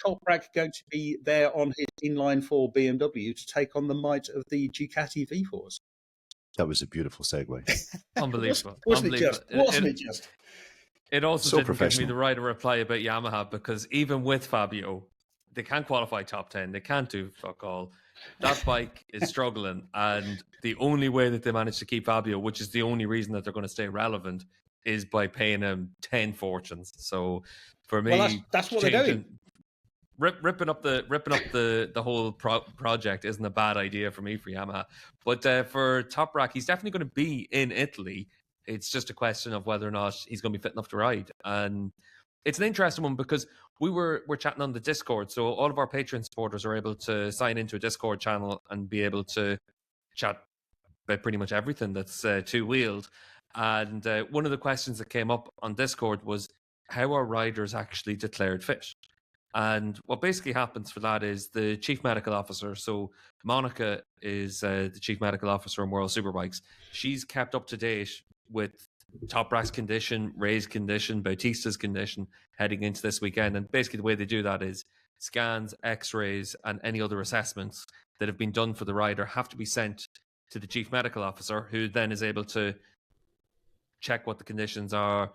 Toprak going to be there on his inline 4 BMW to take on the might of the Ducati V4s? That was a beautiful segue. Unbelievable. Wasn't it just? It also so didn't give me the right to reply about Yamaha, because even with Fabio, they can't qualify top 10. They can't do fuck all. That bike is struggling, and the only way that they manage to keep Fabio, which is the only reason that they're going to stay relevant, is by paying him 10 fortunes. So for me, well, that's what they're doing. Ripping up the whole project isn't a bad idea for me for Yamaha. But for Toprak, he's definitely going to be in Italy. It's just a question of whether or not he's going to be fit enough to ride. And it's an interesting one because we're chatting on the Discord, so all of our Patreon supporters are able to sign into a Discord channel and be able to chat about pretty much everything that's two-wheeled. And one of the questions that came up on Discord was, how are riders actually declared fit? And what basically happens for that is the chief medical officer, so Monica is the chief medical officer in World Superbikes. She's kept up to date with Toprak's condition, Ray's condition, Bautista's condition heading into this weekend. And basically the way they do that is scans, x-rays, and any other assessments that have been done for the rider have to be sent to the chief medical officer, who then is able to check what the conditions are,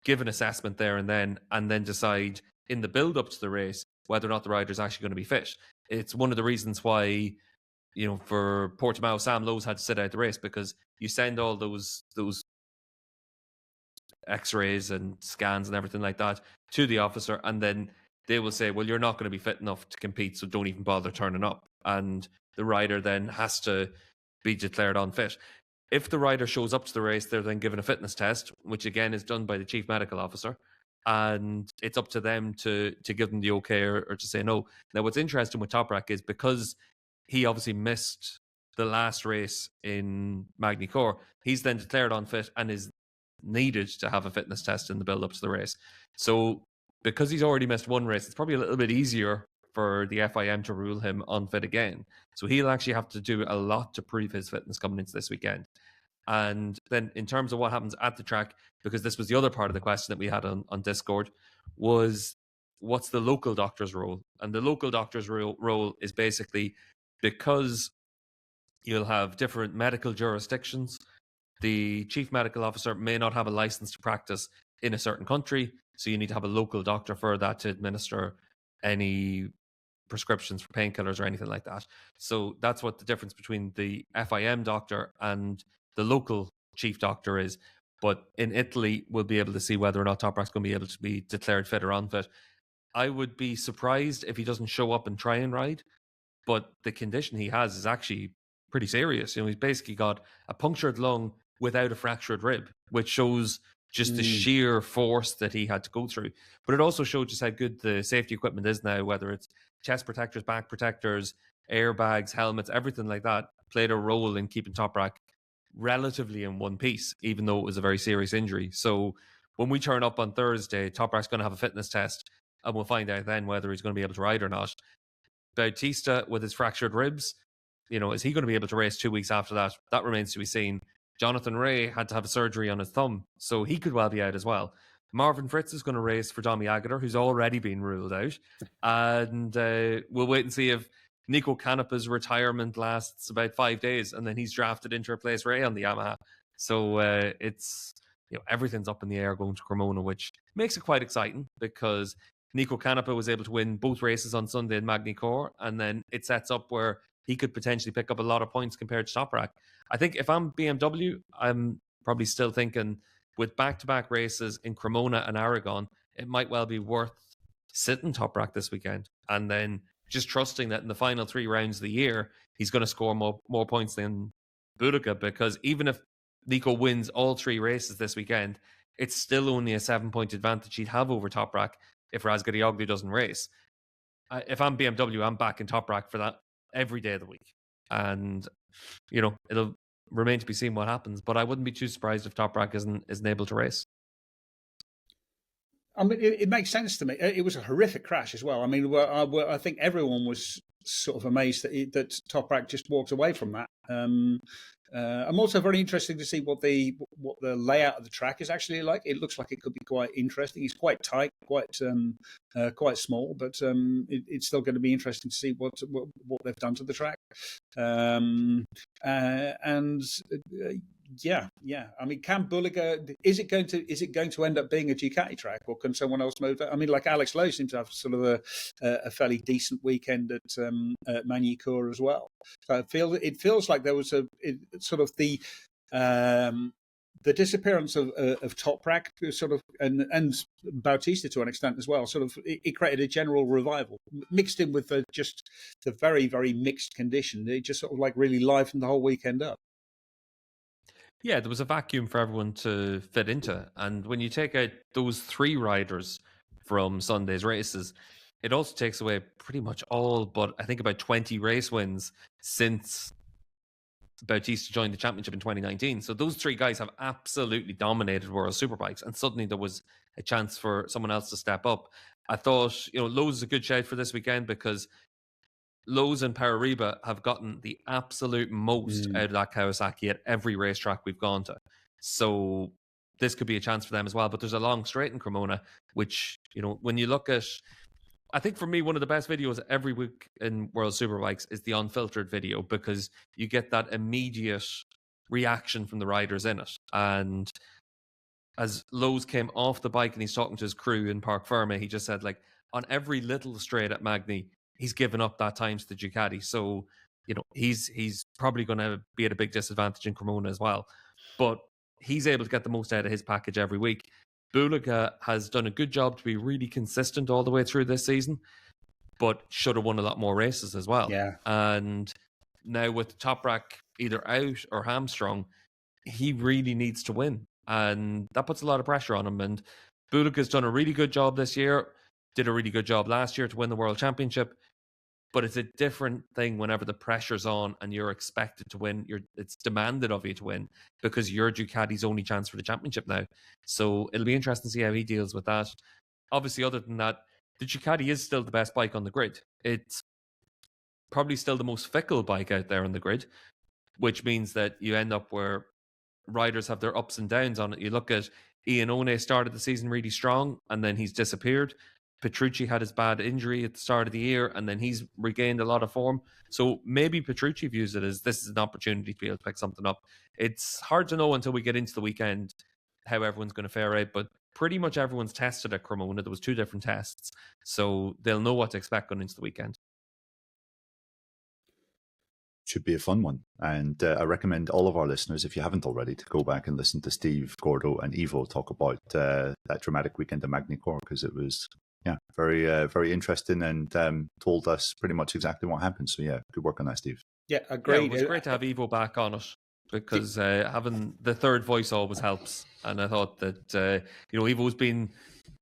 give an assessment there and then decide in the build up to the race whether or not the rider is actually going to be fit. It's one of the reasons why, for Portimao, Sam Lowe's had to sit out the race, because you send all those x-rays and scans and everything like that to the officer, and then they will say, well, you're not going to be fit enough to compete, so don't even bother turning up. And the rider then has to be declared unfit. If the rider shows up to the race, they're then given a fitness test, which again is done by the chief medical officer, and it's up to them to give them the okay or to say no. Now, what's interesting with Toprak is because he obviously missed the last race in Magny Cours, he's then declared unfit and is needed to have a fitness test in the build-up to the race. So because he's already missed one race, it's probably a little bit easier for the FIM to rule him unfit again. So he'll actually have to do a lot to prove his fitness coming into this weekend. And then in terms of what happens at the track, because this was the other part of the question that we had on Discord, was what's the local doctor's role? And the local doctor's role is basically, because you'll have different medical jurisdictions, the chief medical officer may not have a license to practice in a certain country, so you need to have a local doctor for that to administer any prescriptions for painkillers or anything like that. So that's what the difference between the FIM doctor and the local chief doctor is. But in Italy, we'll be able to see whether or not Toprak's going to be able to be declared fit or unfit. I would be surprised if he doesn't show up and try and ride, but the condition he has is actually pretty serious. He's basically got a punctured lung without a fractured rib, which shows just the sheer force that he had to go through. But it also showed just how good the safety equipment is now, whether it's chest protectors, back protectors, airbags, helmets, everything like that played a role in keeping Toprak relatively in one piece, even though it was a very serious injury. So when we turn up on Thursday, Toprak's going to have a fitness test, and we'll find out then whether he's going to be able to ride or not. Bautista with his fractured ribs, is he going to be able to race 2 weeks after that? That remains to be seen. Jonathan Rea had to have a surgery on his thumb, so he could well be out as well. Marvin Fritz is going to race for Domi Aguilar, who's already been ruled out. And we'll wait and see if Nico Canepa's retirement lasts about 5 days, and then he's drafted in to replace Rea on the Yamaha. So it's, everything's up in the air going to Cremona, which makes it quite exciting because Nico Canepa was able to win both races on Sunday in Magny Cours, and then it sets up where he could potentially pick up a lot of points compared to Toprak. I think if I'm BMW, I'm probably still thinking with back-to-back races in Cremona and Aragon, it might well be worth sitting Toprak this weekend and then just trusting that in the final 3 rounds of the year, he's going to score more points than Boudica, because even if Nico wins all 3 races this weekend, it's still only a 7-point advantage he'd have over Toprak if Razgatlioglu doesn't race. If I'm BMW, I'm back in Toprak for that every day of the week. And, it'll remain to be seen what happens. But I wouldn't be too surprised if Toprak isn't able to race. I mean, it makes sense to me. It was a horrific crash as well. I mean, I think everyone was sort of amazed that Toprak just walked away from that. I'm also very interested to see what the layout of the track is actually like. It looks like it could be quite interesting. It's quite tight, quite small, but it's still going to be interesting to see what they've done to the track. Yeah. I mean, can Bulliger, is it going to end up being a Ducati track, or can someone else move that? I mean, like Alex Lowe seemed to have sort of a fairly decent weekend at Magny Cours as well. So it feels like there was the the disappearance of Toprak sort of and Bautista to an extent as well, sort of it created a general revival mixed in with just the very, very mixed condition. It just sort of like really livened the whole weekend up. Yeah, there was a vacuum for everyone to fit into. And when you take out those 3 riders from Sunday's races, it also takes away pretty much all but I think about 20 race wins since Bautista joined the championship in 2019. So those 3 guys have absolutely dominated World Superbikes, and suddenly there was a chance for someone else to step up. I thought, Lowe's is a good shout for this weekend because Lowe's and Parariba have gotten the absolute most out of that Kawasaki at every racetrack we've gone to. So this could be a chance for them as well. But there's a long straight in Cremona, which, when you look at, I think for me, one of the best videos every week in World Superbikes is the unfiltered video, because you get that immediate reaction from the riders in it. And as Lowe's came off the bike and he's talking to his crew in Parc Ferme, he just said, like, on every little straight at Magny, he's given up that time to the Ducati. So, he's probably going to be at a big disadvantage in Cremona as well. But he's able to get the most out of his package every week. Bulega has done a good job to be really consistent all the way through this season, but should have won a lot more races as well. Yeah. And now with Toprak either out or hamstrung, he really needs to win. And that puts a lot of pressure on him. And Bulega's done a really good job this year, did a really good job last year to win the World Championship. But it's a different thing whenever the pressure's on and you're expected to win. It's demanded of you to win because you're Ducati's only chance for the championship now. So it'll be interesting to see how he deals with that. Obviously, other than that, the Ducati is still the best bike on the grid. It's probably still the most fickle bike out there on the grid, which means that you end up where riders have their ups and downs on it. You look at Ian One started the season really strong and then he's disappeared. Petrucci had his bad injury at the start of the year and then he's regained a lot of form. So maybe Petrucci views it as this is an opportunity to be able to pick something up. It's hard to know until we get into the weekend how everyone's going to fare out, but pretty much everyone's tested at Cremona. There was 2 different tests, so they'll know what to expect going into the weekend. Should be a fun one. And I recommend all of our listeners, if you haven't already, to go back and listen to Steve, Gordo and Ivo talk about that dramatic weekend at Magny-Cours, because it was very, very interesting and told us pretty much exactly what happened. So yeah, good work on that, Steve. Yeah, agreed. Yeah, it was great to have Ivo back on it because having the third voice always helps. And I thought that, Ivo's been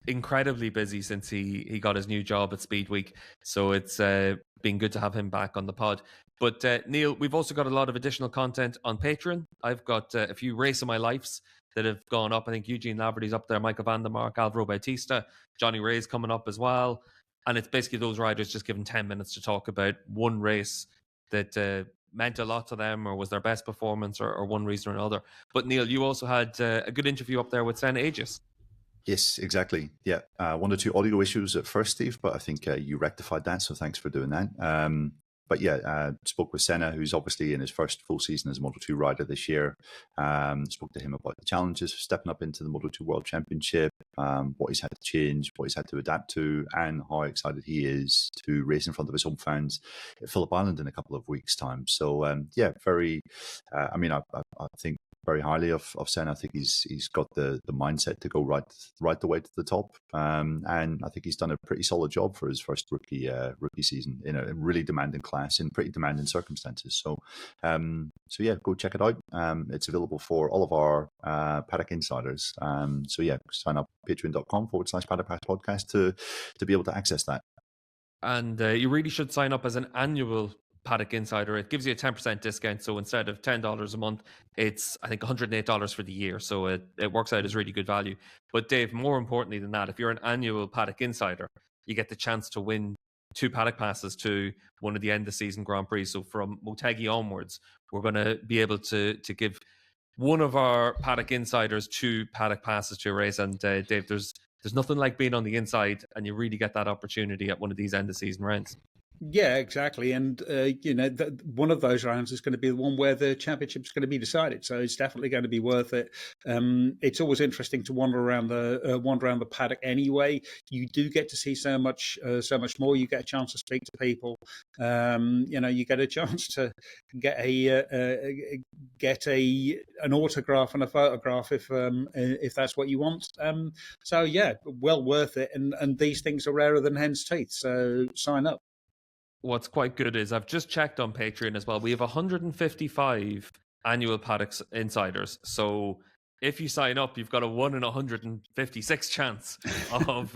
incredibly busy since he got his new job at Speed Week. So it's been good to have him back on the pod. But Neil, we've also got a lot of additional content on Patreon. I've got a few Race of My Lives that have gone up. I think Eugene Laverty's up there, Michael van der Mark, Alvaro Bautista, Johnny Ray's coming up as well. And it's basically those riders just given 10 minutes to talk about one race that meant a lot to them or was their best performance or one reason or another. But Neil, you also had a good interview up there with Senna Aegis. Yes, exactly. Yeah, 1 or 2 audio issues at first, Steve, but I think you rectified that, so thanks for doing that. But yeah, spoke with Senna, who's obviously in his first full season as a Moto2 rider this year. Spoke to him about the challenges of stepping up into the Moto2 World Championship, what he's had to change, what he's had to adapt to, and how excited he is to race in front of his home fans at Phillip Island in a couple of weeks' time. So yeah, very. I mean, I think very highly of Senna. I think he's got the mindset to go right the way to the top, and I think he's done a pretty solid job for his first rookie season in a really demanding class in pretty demanding circumstances. So yeah, go check it out. It's available for all of our Paddock Insiders. So yeah, sign up patreon.com/Paddock Pass Podcast to be able to access that. And you really should sign up as an annual Paddock Insider. It gives you a 10% discount. So instead of $10 a month, it's, I think, $108 for the year. So it works out as really good value. But Dave, more importantly than that, if you're an annual Paddock Insider, you get the chance to win 2 Paddock passes to one of the end of season Grand Prix. So from Motegi onwards, we're going to be able to give one of our Paddock Insiders 2 Paddock passes to a race. And Dave, there's nothing like being on the inside, and you really get that opportunity at one of these end of season rounds. Yeah, exactly. And, one of those rounds is going to be the one where the championship's going to be decided. So it's definitely going to be worth it. It's always interesting to wander around the paddock anyway. You do get to see so much more. You get a chance to speak to people. You get a chance to get an autograph and a photograph if that's what you want. So yeah, well worth it. And these things are rarer than hen's teeth. So sign up. What's quite good is I've just checked on Patreon as well. We have 155 annual Paddocks insiders. So if you sign up, you've got a 1 in 156 chance of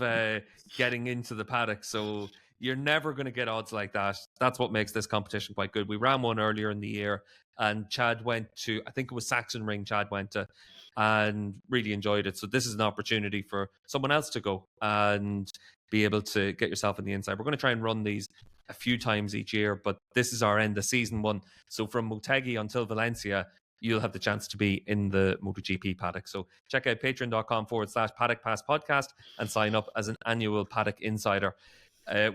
getting into the paddock. So you're never going to get odds like that. That's what makes this competition quite good. We ran one earlier in the year, and Chad went to, I think it was Saxon-Ring, Chad went to, and really enjoyed it. So this is an opportunity for someone else to go and be able to get yourself in the inside. We're going to try and run these a few times each year, but this is our end of season one. So from Motegi until Valencia, you'll have the chance to be in the MotoGP paddock. So check out patreon.com/Paddock Pass podcast and sign up as an annual paddock insider.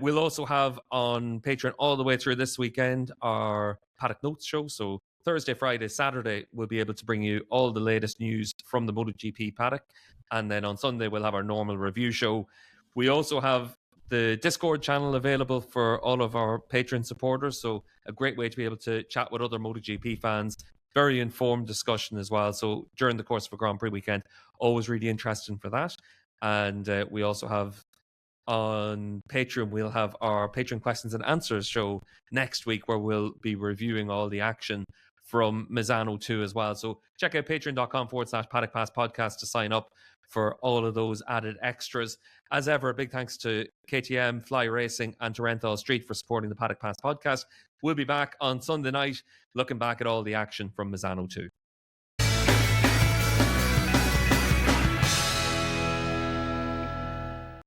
We'll also have on Patreon all the way through this weekend our paddock notes show. So Thursday, Friday, Saturday, we'll be able to bring you all the latest news from the MotoGP paddock. And then on Sunday, we'll have our normal review show. We also have the Discord channel available for all of our Patreon supporters. So a great way to be able to chat with other MotoGP fans. Very informed discussion as well. So during the course of a Grand Prix weekend, always really interesting for that. And we also have on Patreon, we'll have our Patreon questions and answers show next week, where we'll be reviewing all the action from Misano 2 as well. So check out patreon.com/Paddock Pass podcast to sign up for all of those added extras. As ever, a big thanks to KTM, Fly Racing, and to Renthal Street for supporting the Paddock Pass podcast. We'll be back on Sunday night looking back at all the action from Misano 2.